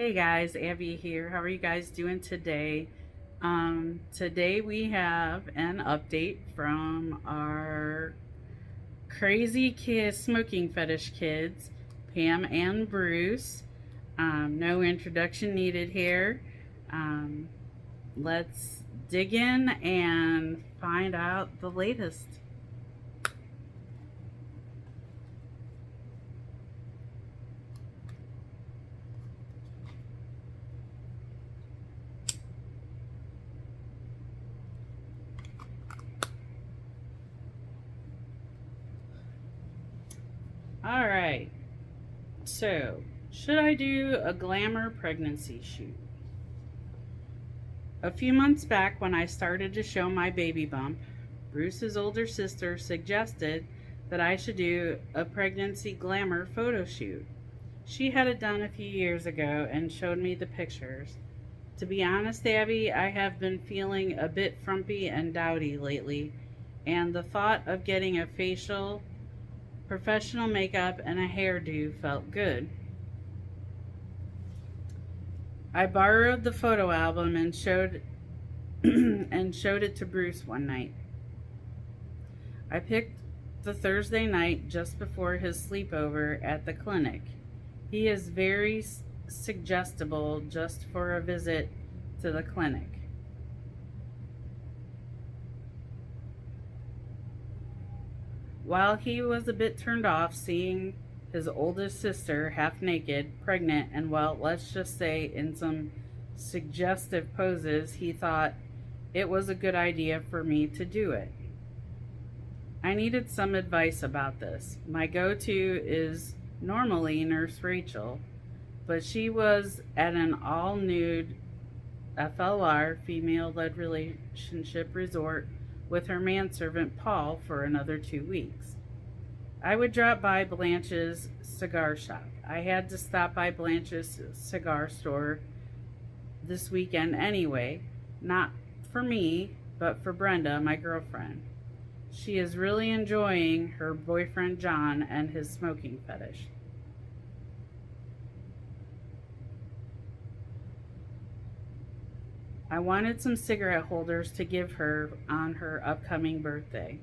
Hey guys, Abby here. How are you guys doing today? Today we have an update from our crazy kids, smoking fetish kids, Pam and Bruce. No introduction needed here. Um, let's dig in and find out the latest. All right, so should I do a glamour pregnancy shoot? A few months back, when I started to show my baby bump, Bruce's older sister suggested that I should do a pregnancy glamour photo shoot. She had it done a few years ago and showed me the pictures. To be honest, Abby, I have been feeling a bit frumpy and dowdy lately, and the thought of getting a facial, professional makeup, and a hairdo felt good. I borrowed the photo album and showed and showed it to Bruce one night. I picked the Thursday night just before his sleepover at the clinic. He is very suggestible just for a visit to the clinic. While he was a bit turned off seeing his oldest sister half naked, pregnant, and well, let's just say in some suggestive poses, he thought it was a good idea for me to do it. I needed some advice about this. My go to is normally Nurse Rachel, but she was at an all nude FLR, female led relationship resort, with her manservant Paul for another 2 weeks. I would drop by Blanche's cigar shop. I had to stop by Blanche's cigar store this weekend anyway, not for me, but for Brenda, my girlfriend. She is really enjoying her boyfriend John and his smoking fetish. I wanted some cigarette holders to give her on her upcoming birthday.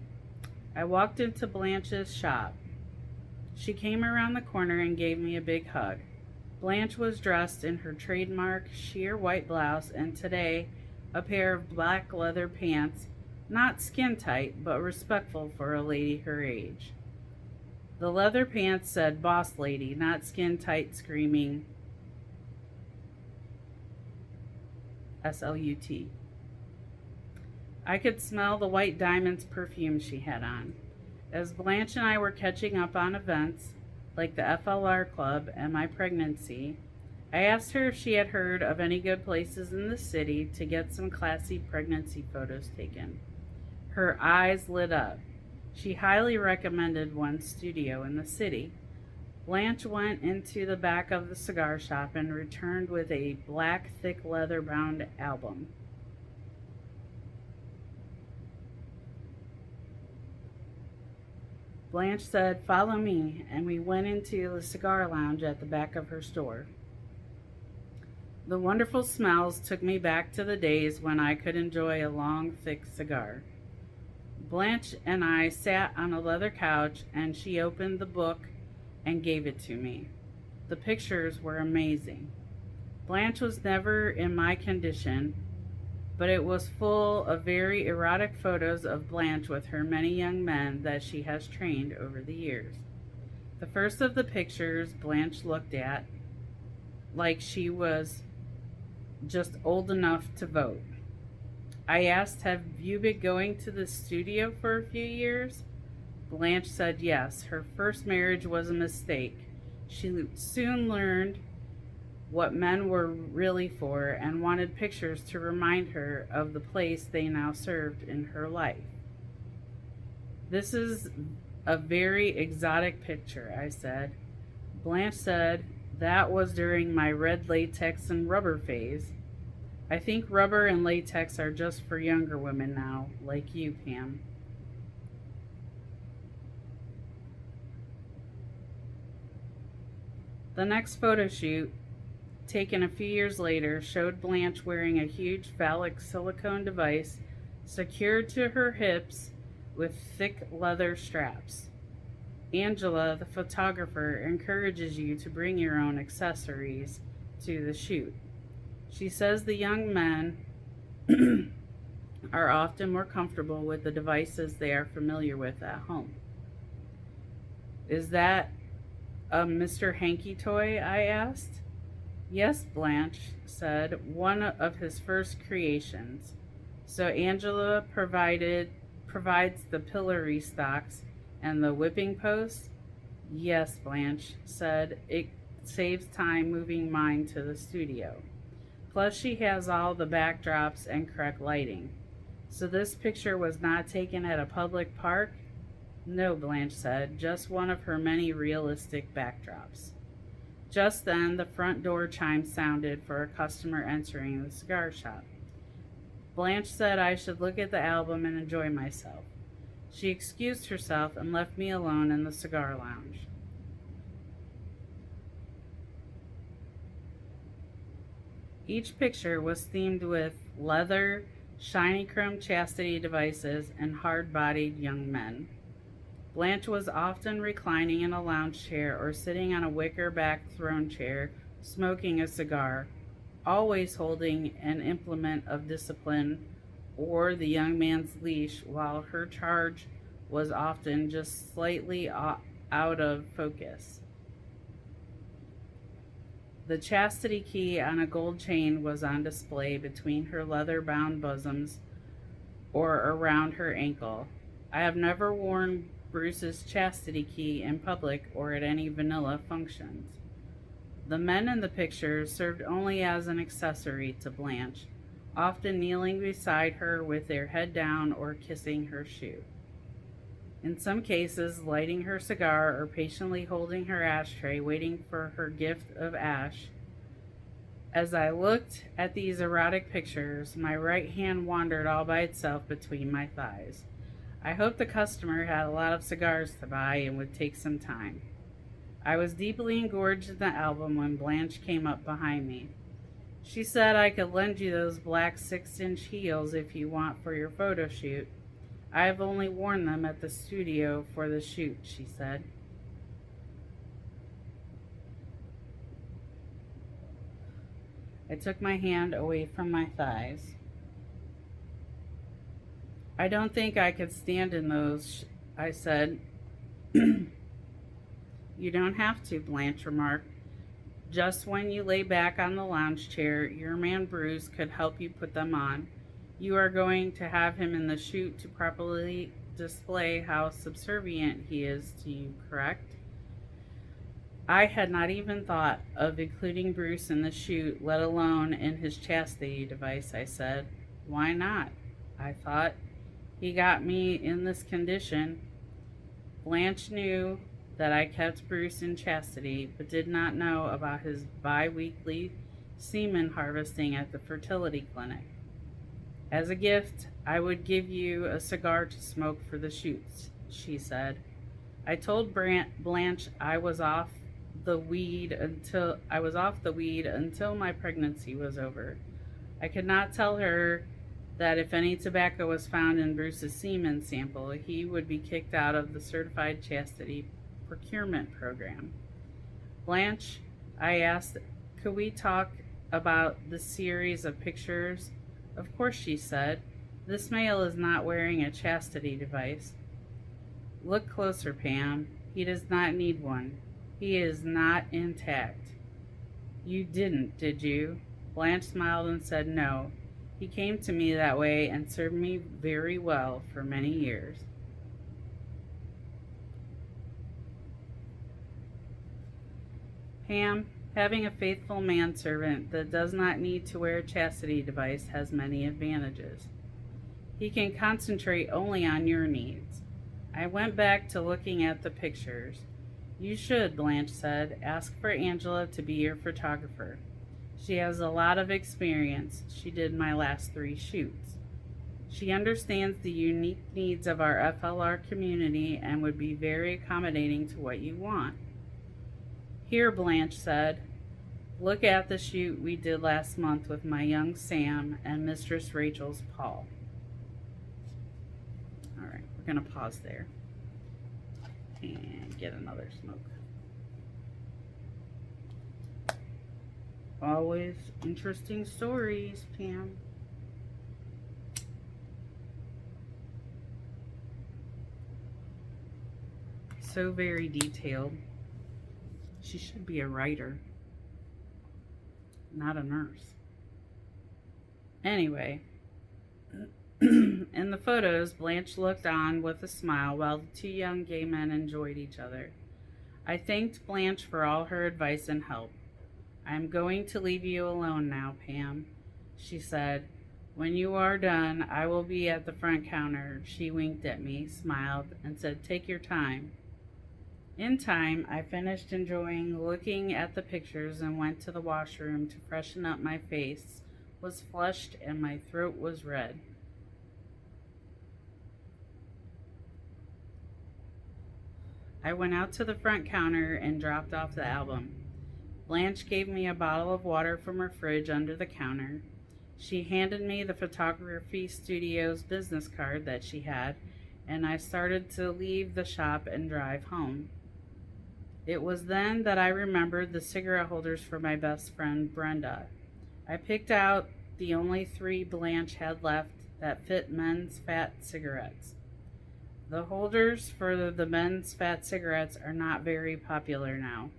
I walked into Blanche's shop. She came around the corner and gave me a big hug. Blanche was dressed in her trademark sheer white blouse and today a pair of black leather pants, not skin tight, but respectful for a lady her age. The leather pants said boss lady, not skin tight, screaming SLUT. I could smell the white diamonds perfume she had on. As Blanche and I were catching up on events like the FLR Club and my pregnancy, I asked her if she had heard of any good places in the city to get some classy pregnancy photos taken. Her eyes lit up. She highly recommended one studio in the city. Blanche went into the back of the cigar shop and returned with a black, thick leather bound album. Blanche said, "Follow me," and we went into the cigar lounge at the back of her store. The wonderful smells took me back to the days when I could enjoy a long, thick cigar. Blanche and I sat on a leather couch, and she opened the book and gave it to me. The pictures were amazing. Blanche was never in my condition, but it was full of very erotic photos of Blanche with her many young men that she has trained over the years. The first of the pictures Blanche looked at like she was just old enough to vote. I asked, "Have you been going to the studio for a few years?" Blanche said yes. Her first marriage was a mistake. She soon learned what men were really for and wanted pictures to remind her of the place they now served in her life. "This is a very exotic picture," I said. Blanche said, "That was during my red latex and rubber phase. I think rubber and latex are just for younger women now, like you, Pam." The next photo shoot taken a few years later, showed Blanche wearing a huge phallic silicone device secured to her hips with thick leather straps. Angela, the photographer, encourages you to bring your own accessories to the shoot. She says the young men are often more comfortable with the devices they are familiar with at home. Is that a Mr. Hanky toy? I asked. Yes, Blanche said, one of his first creations. So Angela provides the pillory stocks and the whipping post? Yes, Blanche said. It saves time moving mine to the studio. Plus, she has all the backdrops and correct lighting. So this picture was not taken at a public park? No, Blanche said, just one of her many realistic backdrops. Just then, the front door chime sounded for a customer entering the cigar shop. Blanche said I should look at the album and enjoy myself. She excused herself and left me alone in the cigar lounge. Each picture was themed with leather, shiny chrome chastity devices, and hard-bodied young men. Blanche was often reclining in a lounge chair or sitting on a wicker-backed throne chair, smoking a cigar, always holding an implement of discipline or the young man's leash, while her charge was often just slightly out of focus. The chastity key on a gold chain was on display between her leather-bound bosoms or around her ankle. I have never worn Bruce's chastity key in public or at any vanilla functions. The men in the pictures served only as an accessory to Blanche, often kneeling beside her with their head down or kissing her shoe. In some cases, lighting her cigar or patiently holding her ashtray, waiting for her gift of ash. As I looked at these erotic pictures, my right hand wandered all by itself between my thighs. I hoped the customer had a lot of cigars to buy and would take some time. I was deeply engorged in the album when Blanche came up behind me. She said I could lend you those black 6-inch heels if you want for your photo shoot. I have only worn them at the studio for the shoot, she said. I took my hand away from my thighs. I don't think I could stand in those, I said. You don't have to, Blanche remarked. Just when you lay back on the lounge chair, your man Bruce could help you put them on. You are going to have him in the shoot to properly display how subservient he is to you, correct? I had not even thought of including Bruce in the shoot, let alone in his chastity device, I said. Why not? I thought. He got me in this condition. Blanche knew that I kept Bruce in chastity, but did not know about his bi-weekly semen harvesting at the fertility clinic. As a gift, I would give you a cigar to smoke for the shoots, she said. I told Blanche I was off the weed until my pregnancy was over. I could not tell her that if any tobacco was found in Bruce's semen sample, he would be kicked out of the certified chastity procurement program. Blanche, I asked, could we talk about the series of pictures? Of course, she said. This male is not wearing a chastity device. Look closer, Pam. He does not need one. He is not intact. You didn't, did you? Blanche smiled and said no. He came to me that way and served me very well for many years. Pam, having a faithful manservant that does not need to wear a chastity device has many advantages. He can concentrate only on your needs. I went back to looking at the pictures. You should, Blanche said. Ask for Angela to be your photographer. She has a lot of experience. She did my last 3 shoots. She understands the unique needs of our FLR community and would be very accommodating to what you want. Here, Blanche said. Look at the shoot we did last month with my young Sam and Mistress Rachel's Paul. All right, we're going to pause there and get another smoke. Always interesting stories, Pam. So very detailed. She should be a writer, not a nurse. Anyway, in the photos, Blanche looked on with a smile while the two young gay men enjoyed each other. I thanked Blanche for all her advice and help. I am going to leave you alone now, Pam, she said. When you are done, I will be at the front counter. She winked at me, smiled, and said, take your time. In time, I finished enjoying looking at the pictures and went to the washroom to freshen up. My face was flushed and my throat was red. I went out to the front counter and dropped off the album. Blanche gave me a bottle of water from her fridge under the counter. She handed me the photography studio's business card that she had, and I started to leave the shop and drive home. It was then that I remembered the cigarette holders for my best friend, Brenda. I picked out the only 3 Blanche had left that fit men's fat cigarettes. The holders for the men's fat cigarettes are not very popular now.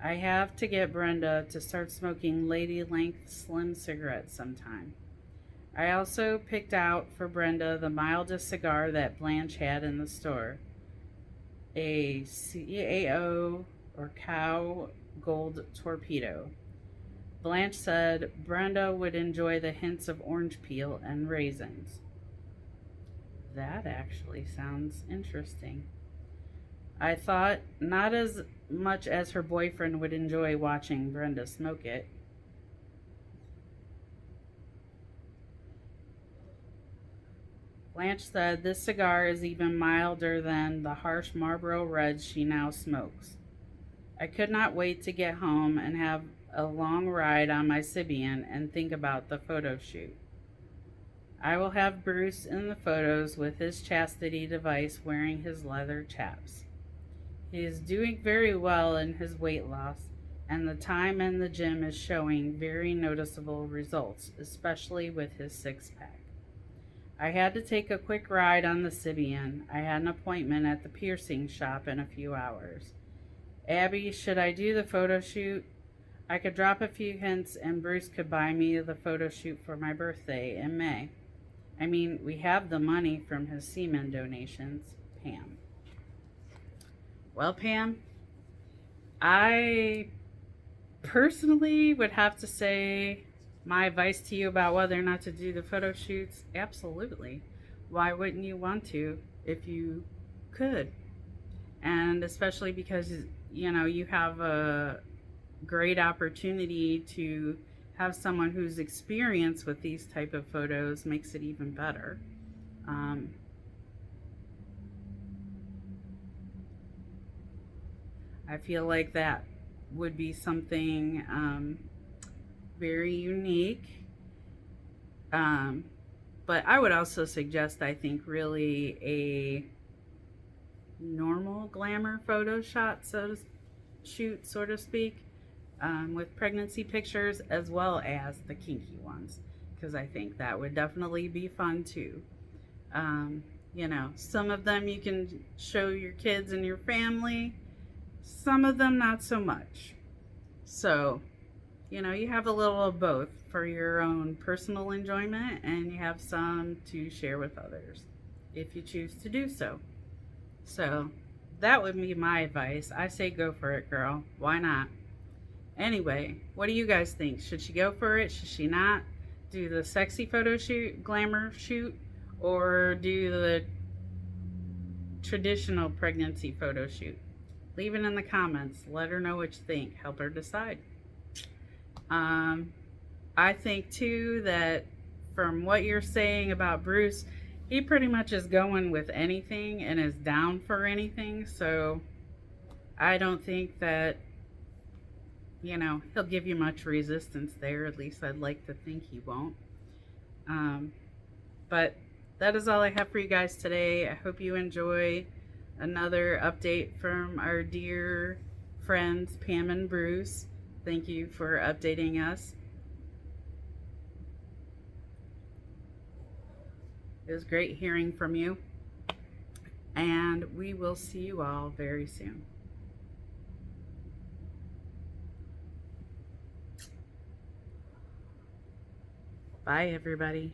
I have to get Brenda to start smoking lady-length slim cigarettes sometime. I also picked out for Brenda the mildest cigar that Blanche had in the store, a CAO or Cow Gold Torpedo. Blanche said Brenda would enjoy the hints of orange peel and raisins. That actually sounds interesting. I thought not as much as her boyfriend would enjoy watching Brenda smoke it. Blanche said this cigar is even milder than the harsh Marlboro Reds she now smokes. I could not wait to get home and have a long ride on my Sibian and think about the photo shoot. I will have Bruce in the photos with his chastity device wearing his leather chaps. He is doing very well in his weight loss, and the time in the gym is showing very noticeable results, especially with his six-pack. I had to take a quick ride on the Sibian. I had an appointment at the piercing shop in a few hours. Abby, should I do the photo shoot? I could drop a few hints and Bruce could buy me the photo shoot for my birthday in May. I mean, we have the money from his semen donations. Pam. Well, Pam, I personally would have to say my advice to you about whether or not to do the photo shoots, absolutely. Why wouldn't you want to if you could? And especially because, you know, you have a great opportunity to have someone who's experienced with these type of photos makes it even better. I feel like that would be something very unique. But I would also suggest, I think, really a normal glamour photo shot, shoot, so to speak, with pregnancy pictures as well as the kinky ones, because I think that would definitely be fun too. You know, some of them you can show your kids and your family, some of them not so much. So, you know, you have a little of both for your own personal enjoyment, and you have some to share with others if you choose to do so. So that would be my advice. I say go for it, girl. Why not? Anyway, what do you guys think? Should she go for it? Should she not do the sexy photo shoot, glamour shoot, or do the traditional pregnancy photo shoot? Leave it in the comments. Let her know what you think. Help her decide. I think too that from what you're saying about Bruce, he pretty much is going with anything and is down for anything. So I don't think that, he'll give you much resistance there. At least I'd like to think he won't. Um, but that is all I have for you guys today. I hope you enjoy another update from our dear friends, Pam and Bruce. Thank you for updating us. It was great hearing from you. And we will see you all very soon. Bye, everybody.